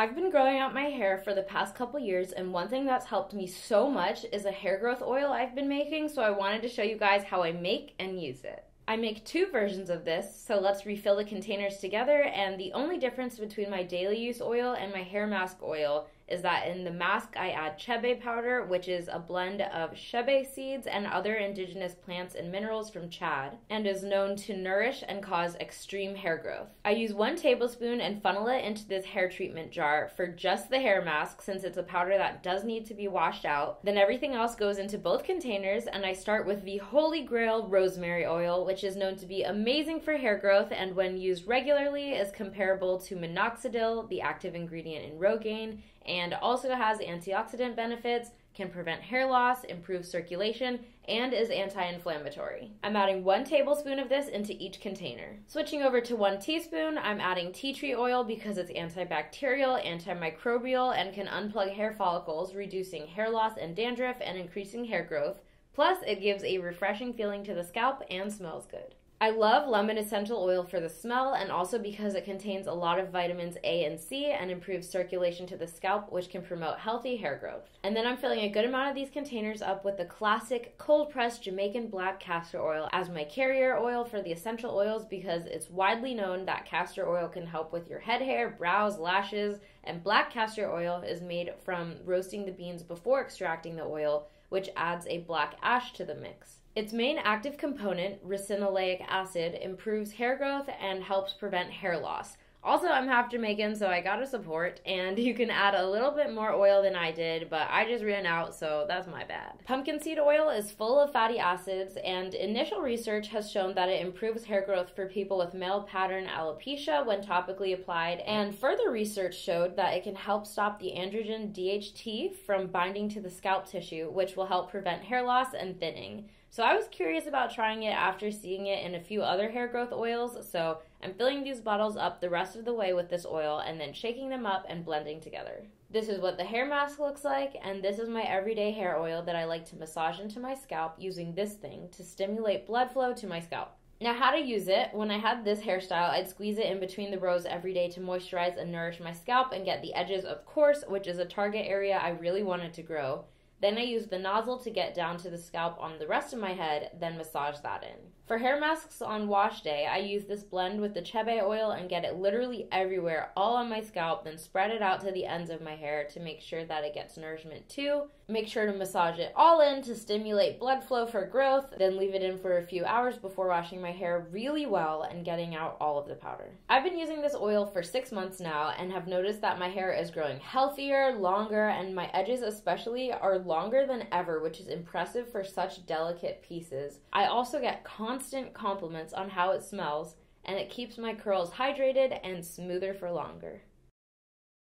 I've been growing out my hair for the past couple years, and one thing that's helped me so much is a hair growth oil I've been making, so I wanted to show you guys how I make and use it. I make two versions of this, so let's refill the containers together, and the only difference between my daily use oil and my hair mask oil is that in the mask I add chebe powder, which is a blend of chebe seeds and other indigenous plants and minerals from Chad, and is known to nourish and cause extreme hair growth. I use 1 tablespoon and funnel it into this hair treatment jar for just the hair mask, since it's a powder that does need to be washed out. Then everything else goes into both containers, and I start with the holy grail rosemary oil, which is known to be amazing for hair growth and when used regularly is comparable to minoxidil, the active ingredient in Rogaine, and also has antioxidant benefits, can prevent hair loss, improve circulation, and is anti-inflammatory. I'm adding 1 tablespoon of this into each container. Switching over to 1 teaspoon, I'm adding tea tree oil because it's antibacterial, antimicrobial, and can unplug hair follicles, reducing hair loss and dandruff and increasing hair growth. Plus, it gives a refreshing feeling to the scalp and smells good. I love lemon essential oil for the smell and also because it contains a lot of vitamins A and C and improves circulation to the scalp, which can promote healthy hair growth. And then I'm filling a good amount of these containers up with the classic cold-pressed Jamaican black castor oil as my carrier oil for the essential oils because it's widely known that castor oil can help with your head hair, brows, lashes, and black castor oil is made from roasting the beans before extracting the oil, which adds a black ash to the mix. Its main active component, ricinoleic acid, improves hair growth and helps prevent hair loss. Also, I'm half Jamaican, so I gotta support, and you can add a little bit more oil than I did, but I just ran out, so that's my bad. Pumpkin seed oil is full of fatty acids, and initial research has shown that it improves hair growth for people with male pattern alopecia when topically applied, and further research showed that it can help stop the androgen DHT from binding to the scalp tissue, which will help prevent hair loss and thinning. So I was curious about trying it after seeing it in a few other hair growth oils, so I'm filling these bottles up the rest of the way with this oil and then shaking them up and blending together. This is what the hair mask looks like, and this is my everyday hair oil that I like to massage into my scalp using this thing to stimulate blood flow to my scalp. Now, how to use it. When I had this hairstyle, I'd squeeze it in between the rows every day to moisturize and nourish my scalp and get the edges, of course, which is a target area I really wanted to grow. Then I use the nozzle to get down to the scalp on the rest of my head, then massage that in. For hair masks on wash day, I use this blend with the chebe oil and get it literally everywhere, all on my scalp, then spread it out to the ends of my hair to make sure that it gets nourishment too. Make sure to massage it all in to stimulate blood flow for growth, then leave it in for a few hours before washing my hair really well and getting out all of the powder. I've been using this oil for 6 months now and have noticed that my hair is growing healthier, longer, and my edges especially are longer than ever, which is impressive for such delicate pieces. I also get constant compliments on how it smells, and it keeps my curls hydrated and smoother for longer.